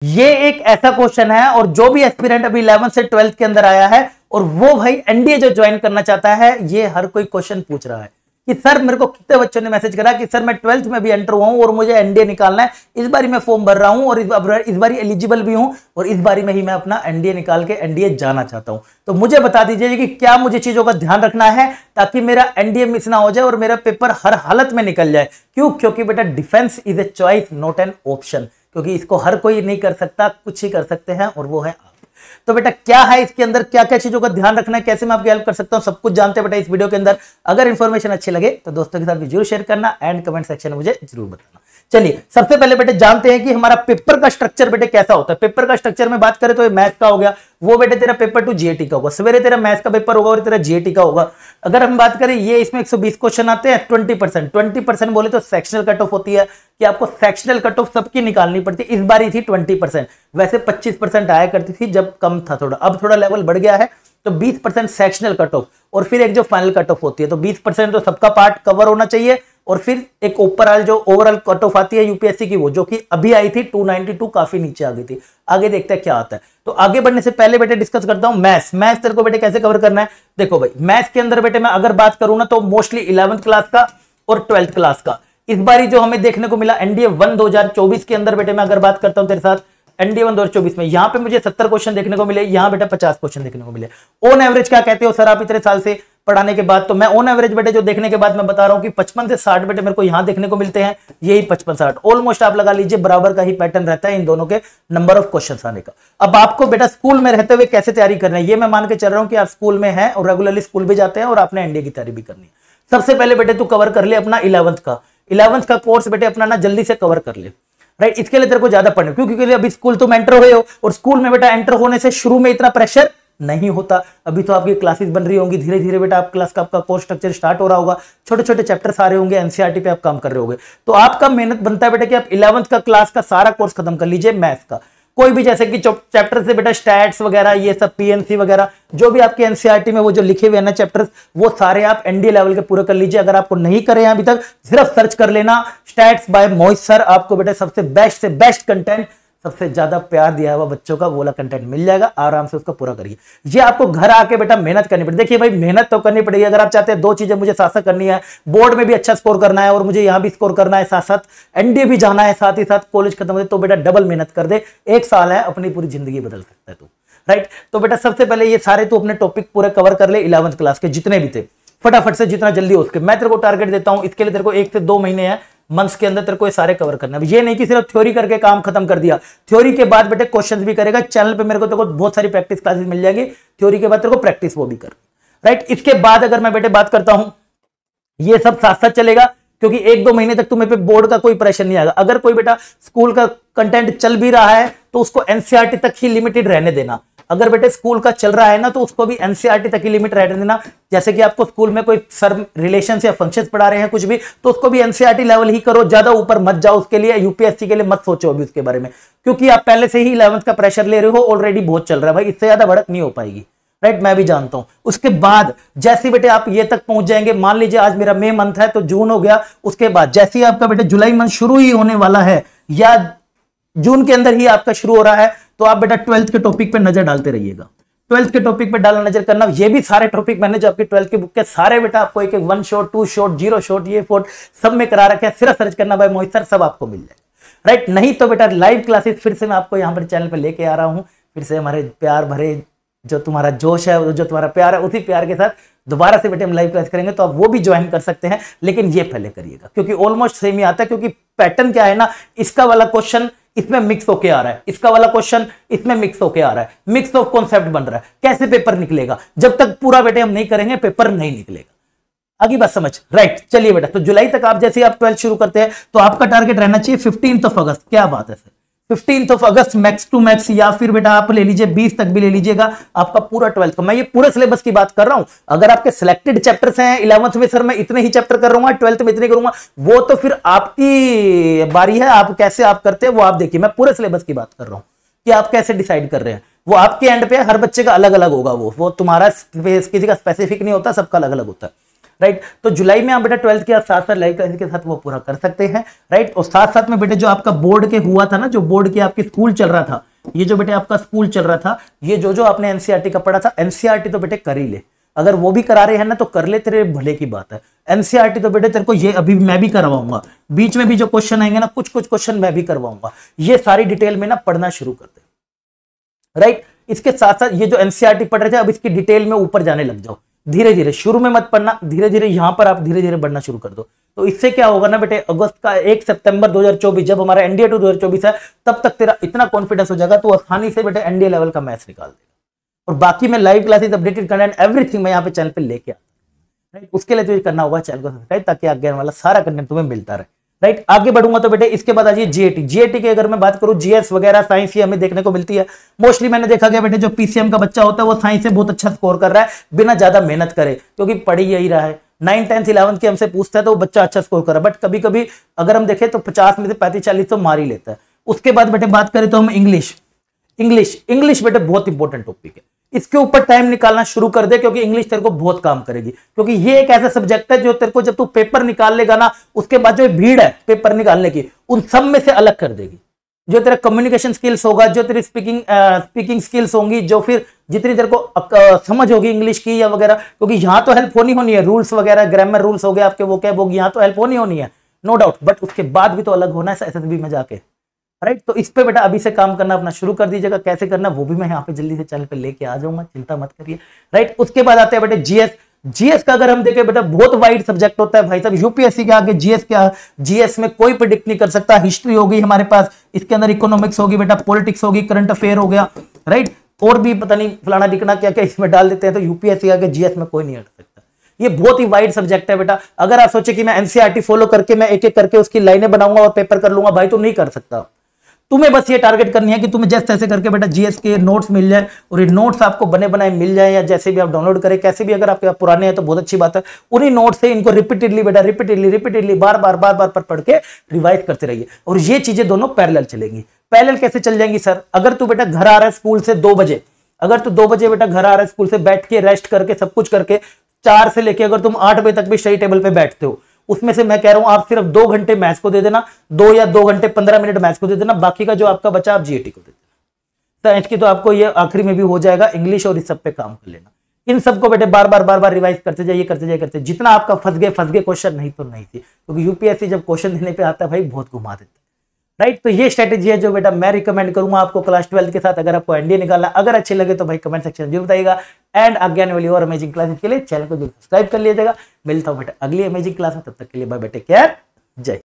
ये एक ऐसा क्वेश्चन है और जो भी एस्पिरेंट अभी 11th से 12th के अंदर आया है और वो भाई एनडीए जो ज्वाइन करना चाहता है, ये हर कोई क्वेश्चन पूछ रहा है कि सर मेरे को कितने बच्चों ने मैसेज करा कि सर मैं 12th में भी एंटर हुआ हूं और मुझे एनडीए निकालना है, इस बारी मैं फॉर्म भर रहा हूं और इस बारी एलिजिबल भी हूं और इस बारी में ही मैं अपना एनडीए निकाल के एनडीए जाना चाहता हूं। तो मुझे बता दीजिए कि क्या मुझे चीजों का ध्यान रखना है ताकि मेरा एनडीए मिस ना हो जाए और मेरा पेपर हर हालत में निकल जाए। क्यों? क्योंकि बेटा defence is a choice not an option, क्योंकि इसको हर कोई नहीं कर सकता, कुछ ही कर सकते हैं और वो है आप। तो बेटा क्या है इसके अंदर, क्या क्या चीजों का ध्यान रखना है, कैसे मैं आपकी हेल्प कर सकता हूं, सब कुछ जानते हैं बेटा इस वीडियो के अंदर। अगर इंफॉर्मेशन अच्छी लगे तो दोस्तों के साथ भी जरूर शेयर करना एंड कमेंट सेक्शन में मुझे जरूर बताना। चलिए सबसे पहले बेटे जानते हैं कि हमारा पेपर का स्ट्रक्चर बेटे कैसा होता है। पेपर का स्ट्रक्चर में बात करें तो ये मैथ का हो गया, वो बेटे तेरा पेपर 2 जीएटी का होगा, सवेरे तेरा मैथ का पेपर होगा और तेरा जीएटी का होगा। अगर हम बात करें ये इसमें 120 क्वेश्चन आते हैं, 20% बोले तो सेक्शनल कट ऑफ होती है कि आपको सेक्शनल कट ऑफ सबकी निकालनी पड़ती है। इस बार ही थी 20%, वैसे 25% आया करती थी जब कम था थोड़ा, अब थोड़ा लेवल बढ़ गया है तो 20% सेक्शनल कट ऑफ और फिर एक जो फाइनल कट ऑफ होती है। तो 20% तो सबका पार्ट कवर होना चाहिए और फिर एक ऊपर जो ओवरऑल कट ऑफ आती है यूपीएससी की, वो जो कि अभी आई थी 292, काफी नीचे आ गई थी। आगे देखते हैं क्या आता है। तो आगे बढ़ने से पहले बेटे डिस्कस करता हूं मैथ्स तेरे को बेटे कैसे कवर करना है। देखो भाई मैथ्स के अंदर बेटे मैं अगर बात करूं ना तो मोस्टली 11th क्लास का और 12th क्लास का इस बारी जो हमें देखने को मिला एनडीए 1 2024 के अंदर बेटे मैं अगर बात करता हूं तेरे साथ एनडीए 1 2024 में, यहां पे मुझे 70 क्वेश्चन देखने को मिले, यहां बेटा 50 क्वेश्चन देखने को मिले। ऑन एवरेज क्या कहते हो सर आप इतने साल से पढ़ाने के बाद? तो मैं ऑन एवरेज बेटे जो देखने के बाद मैं बता रहा हूं कि 55 से 60 बेटे मेरे को यहां देखने को मिलते हैं, यही 55-60 ऑलमोस्ट आप लगा लीजिए बराबर का ही पैटर्न रहता है इन दोनों के नंबर ऑफ क्वेश्चंस आने का। अब आपको बेटा स्कूल में रहते हुए कैसे तैयारी करना है, ये मैं मान के चल रहा हूं कि आप स्कूल में हैं और रेगुलरली स्कूल भी जाते हैं और आपने एनडीए की तैयारी भी करनी है। सबसे पहले बेटे तू कवर कर ले अपना 11th का कोर्स बेटे अपना ना जल्दी से कवर कर ले, राइट। इसके लिए तेरे को ज्यादा पढ़ना, क्योंकि अभी स्कूल तुम एंटर हुए हो और स्कूल में बेटा एंटर होने से शुरू में इतना प्रेशर नहीं होता। अभी तो आपकी क्लासेस बन रही होंगी, धीरे धीरे बेटा आप क्लास का आपका कोर्स स्ट्रक्चर स्टार्ट हो रहा होगा, छोटे छोटे चैप्टर्स आ रहे होंगे, एनसीईआरटी पे आप काम कर रहे होंगे। तो आपका मेहनत बनता है बेटा कि आप 11th का क्लास का सारा कोर्स खत्म कर लीजिए मैथ्स का। कोई भी जैसे कि चैप्टर से बेटा स्टैट्स वगैरह ये सब पीएनसी वगैरह जो भी आपके एनसीईआरटी में वो जो लिखे हुए हैं ना चैप्टर्स, वो सारे आप एनडीए लेवल के पूरे कर लीजिए। अगर आपको नहीं करे हैं अभी तक सिर्फ सर्च कर लेना स्टैट्स बाय मोहित सर, आपको बेटा सबसे बेस्ट कंटेंट, सबसे ज्यादा प्यार दिया हुआ बच्चों का वो वाला कंटेंट मिल जाएगा, आराम से उसका पूरा करिए। ये आपको घर आके बेटा मेहनत करनी पड़ेगी। देखिए भाई मेहनत तो करनी पड़ेगी अगर आप चाहते हैं दो चीजें मुझे साथ साथ करनी है, बोर्ड में भी अच्छा स्कोर करना है और मुझे यहां भी स्कोर करना है, साथ साथ एनडीए भी जाना है, साथ ही साथ कॉलेज खत्म हो, तो बेटा डबल मेहनत कर दे। 1 साल है, अपनी पूरी जिंदगी बदल सकता है तू, राइट। तो बेटा सबसे पहले ये सारे तू अपने टॉपिक पूरे कवर कर ले 11th क्लास के जितने भी थे, फटाफट से जितना जल्दी हो सके। मैं तेरे को टारगेट देता हूं इसके लिए तेरे को 1 से 2 महीने है, मंथ्स के अंदर तेरे को ये सारे कवर करना है। ये नहीं कि सिर्फ थ्योरी करके काम खत्म कर दिया, थ्योरी के बाद बेटे क्वेश्चंस भी करेगा। चैनल पे मेरे को तेरे को बहुत सारी प्रैक्टिस क्लासेस मिल जाएंगी, थ्योरी के बाद तेरे को प्रैक्टिस वो भी कर, राइट। इसके बाद अगर मैं बेटे बात करता हूं ये सब साथ साथ चलेगा, क्योंकि 1-2 महीने तक तुम्हें पे बोर्ड का कोई प्रेशर नहीं आएगा। अगर कोई बेटा स्कूल का कंटेंट चल भी रहा है तो उसको एनसीईआरटी तक ही लिमिटेड रहने देना। अगर बेटे स्कूल का चल रहा है ना तो उसको भी एनसीईआरटी तक ही लिमिट रहने देना। जैसे कि आपको स्कूल में कोई सर रिलेशंस या फंक्शंस पढ़ा रहे हैं कुछ भी, तो उसको भी एनसीईआरटी लेवल ही करो, ज्यादा ऊपर मत जाओ। उसके लिए यूपीएससी के लिए मत सोचो अभी उसके बारे में, क्योंकि आप पहले से ही 11th का प्रेशर ले रहे हो, ऑलरेडी बहुत चल रहा है भाई, इससे ज्यादा बढ़त नहीं हो पाएगी, राइट। मैं भी जानता हूं। उसके बाद जैसे बेटे आप ये तक पहुंच जाएंगे, मान लीजिए आज मेरा मई मंथ है तो जून हो गया, उसके बाद जैसे ही आपका बेटे जुलाई मंथ शुरू ही होने वाला है या जून के अंदर ही आपका शुरू हो रहा है, तो आप बेटा 12th के टॉपिक पे नजर डालते रहिएगा। 12th के टॉपिक पे डालना नजर करना। ये भी सारे टॉपिक मैंने जो आपकी 12th की बुक के सारे बेटा आपको एक 1 शॉट 2 शॉट 0 शॉट ये फोट सब में करा रखे हैं, सिर्फ सर्च करना भाई मोहित सर, सब आपको मिल जाएगा, राइट। नहीं तो बेटा लाइव क्लासेस फिर से मैं आपको यहाँ पर चैनल पर लेके आ रहा हूँ, फिर से हमारे प्यार भरे जो तुम्हारा जोश है, जो तुम्हारा प्यार है, उसी प्यार के साथ दोबारा से बेटे हम लाइव क्लास करेंगे, तो आप वो भी ज्वाइन कर सकते हैं। लेकिन ये पहले करिएगा क्योंकि ऑलमोस्ट सेम ही आता है, क्योंकि पैटर्न क्या है ना, इसका वाला क्वेश्चन इसमें मिक्स होके आ रहा है, इसका वाला क्वेश्चन इसमें मिक्स होके आ रहा है, मिक्स ऑफ कॉन्सेप्ट बन रहा है। कैसे पेपर निकलेगा? जब तक पूरा बेटे हम नहीं करेंगे पेपर नहीं निकलेगा। आगे बात समझ, राइट। चलिए बेटा, तो जुलाई तक आप जैसे आप 12th शुरू करते हैं तो आपका टारगेट रहना चाहिए 15 अगस्त। क्या बात है सर, 15 अगस्त मैक्स टू मैक्स, या फिर बेटा आप ले लीजिए 20 तक भी ले लीजिएगा, आपका पूरा 12th का। मैं ये पूरे सिलेबस की बात कर रहा हूं। अगर आपके सिलेक्टेड चैप्टर्स हैं 11th में, सर मैं इतने ही चैप्टर कर रहा हूं 12th में इतने करूंगा, वो तो फिर आपकी बारी है, आप कैसे आप करते हैं वो आप देखिए। मैं पूरे सिलेबस की बात कर रहा हूं कि आप कैसे डिसाइड कर रहे हैं, वो आपके एंड पे हर बच्चे का अलग अलग होगा। वो तुम्हारा किसी का स्पेसिफिक नहीं होता, सबका अलग अलग होता है, राइट। तो जुलाई में आप बेटा 12th के साथ साथ लाइव क्लासेस के साथ वो पूरा कर सकते हैं, राइट। और साथ साथ में बेटे जो आपका बोर्ड के हुआ था ना, जो बोर्ड के आपके स्कूल चल रहा था, ये जो बेटे आपका स्कूल चल रहा था, ये जो आपने एनसीईआरटी का पढ़ा था, एनसीईआरटी तो बेटे कर ही ले, अगर वो भी करा रहे हैं ना तो कर ले, तेरे भले की बात है। एनसीईआरटी तो बेटे तेरे को ये अभी मैं भी करवाऊंगा, बीच में भी जो क्वेश्चन आएंगे ना, कुछ क्वेश्चन मैं भी करवाऊंगा, ये सारी डिटेल में ना पढ़ना शुरू कर दे, राइट। इसके साथ साथ ये जो एनसीईआरटी पढ़ रहे थे, अब इसकी डिटेल में ऊपर जाने लग जाओ धीरे धीरे, शुरू में मत पढ़ना, धीरे धीरे यहां पर आप धीरे धीरे बढ़ना शुरू कर दो। तो इससे क्या होगा ना बेटे, अगस्त का 1 सितंबर 2024 जब हमारा एनडीए 2 2024 है, तब तक तेरा इतना कॉन्फिडेंस हो जाएगा तो आसानी से बेटे एनडीए लेवल का मैथ्स निकाल देगा। और बाकी मैं live classes, updated content, everything मैं यहाँ पे चैनल पे लेके आता हूं, राइट। उसके लिए तुझे करना होगा चैनल को सब्सक्राइब, ताकि आगे वाला सारा कंटेंट तुम्हें मिलता रहे, राइट। आगे बढ़ूंगा तो बेटे इसके बाद आ जाइए जीएटी। जीएटी की अगर मैं बात करूं, जीएस वगैरह साइंस ही हमें देखने को मिलती है मोस्टली। मैंने देखा गया बेटे जो पीसीएम का बच्चा होता है वो साइंस से बहुत अच्छा स्कोर कर रहा है बिना ज्यादा मेहनत करे, क्योंकि पढ़ यही रहा है। 9, 10, 11 की हमसे पूछता है तो वो बच्चा अच्छा स्कोर कर रहा है, बट कभी कभी अगर हम देखें तो 50 में से 35-40 तो मार ही लेता है। उसके बाद बेटे बात करें तो हम इंग्लिश बेटे बहुत इंपॉर्टेंट टॉपिक है, इसके ऊपर टाइम निकालना शुरू कर दे, क्योंकि इंग्लिश तेरे को बहुत काम करेगी। क्योंकि ये एक ऐसा सब्जेक्ट है जो तेरे को जब तू पेपर निकाल लेगा ना, उसके बाद जो भीड़ है पेपर निकालने की, उन सब में से अलग कर देगी। जो तेरा कम्युनिकेशन स्किल्स होगा, जो तेरी स्पीकिंग स्किल्स होंगी, जो फिर जितनी तेरे को समझ होगी इंग्लिश की या वगैरह, क्योंकि यहाँ तो हेल्प होनी है, रूल्स वगैरह ग्रामर रूल्स हो गए आपके, वो क्या होगी, यहाँ तो हेल्प होनी है नो डाउट, बट उसके बाद भी तो अलग होना है एसएसबी में जाके, राइट। तो इस पे बेटा अभी से काम करना अपना शुरू कर दीजिएगा। कैसे करना वो भी मैं यहाँ पे जल्दी से चैनल पे लेके आ जाऊंगा, चिंता मत करिए, राइट। उसके बाद आते हैं बेटे जीएस। जीएस का अगर हम देखें बेटा बहुत वाइड सब्जेक्ट होता है भाई साहब, यूपीएससी के आगे जीएस क्या, जीएस में कोई प्रिडिक्ट नहीं कर सकता। हिस्ट्री होगी हमारे पास, इसके अंदर इकोनॉमिक्स होगी बेटा, पॉलिटिक्स होगी, करंट अफेयर हो गया, राइट। और भी पता नहीं फलाना दिखना क्या क्या इसमें डाल देते हैं, तो यूपीएससी के आगे जीएस में कोई नहीं हट सकता। ये बहुत ही वाइड सब्जेक्ट है बेटा। अगर आप सोचे कि मैं एनसीईआरटी फॉलो करके मैं एक एक करके उसकी लाइनें बनाऊंगा और पेपर कर लूंगा, भाई तो नहीं कर सकता। तुम्हें बस ये टारगेट करनी है कि तुम्हें जैसे तैसे करके बेटा जीएस के नोट्स मिल जाए, और ये नोट्स आपको बने बनाए मिल जाए, या जैसे भी आप डाउनलोड करें, कैसे भी अगर आपके पुराने हैं तो बहुत अच्छी बात है। उन्हीं नोट्स से इनको रिपीटेडली बेटा रिपीटेडली बार बार पर पढ़ के रिवाइज करते रहिए, और ये चीजें दोनों पैरेलल चलेंगी। पैरेलल कैसे चल जाएंगी सर? अगर तू बेटा घर आ रहा है स्कूल से 2 बजे, अगर तू 2 बजे बेटा घर आ रहा है स्कूल से, बैठ के रेस्ट करके सब कुछ करके 4 से लेके अगर तुम 8 बजे तक भी स्टडी टेबल पे बैठते हो, उसमें से मैं कह रहा हूं आप सिर्फ 2 घंटे मैथ्स को दे देना, 2 या 2 घंटे 15 मिनट मैथ्स को दे देना, बाकी का जो आपका बचा आप जीएटी को दे देना। साइंस की तो आपको ये आखिरी में भी हो जाएगा, इंग्लिश और इस सब पे काम कर लेना। इन सबको बेटे बार बार रिवाइज करते जाइए, जितना आपका फंस गए क्वेश्चन, नहीं तो नहीं थी, क्योंकि यूपीएससी जब क्वेश्चन देने पे आता है भाई बहुत घुमा देता है, राइट। तो ये स्ट्रेटेजी है जो बेटा मैं रिकमेंड करूंगा आपको क्लास 12 के साथ, अगर आपको एनडीए निकालना। अगर अच्छे लगे तो भाई कमेंट सेक्शन में जरूर बताइएगा, एंड आगे आने वाली और अमेजिंग क्लासेस के लिए चैनल को जरूर सब्सक्राइब कर लीजिएगा। मिलता हूं बेटा अगली अमेजिंग क्लास में, तब तक के लिए बाय बेटे, केयर, जय।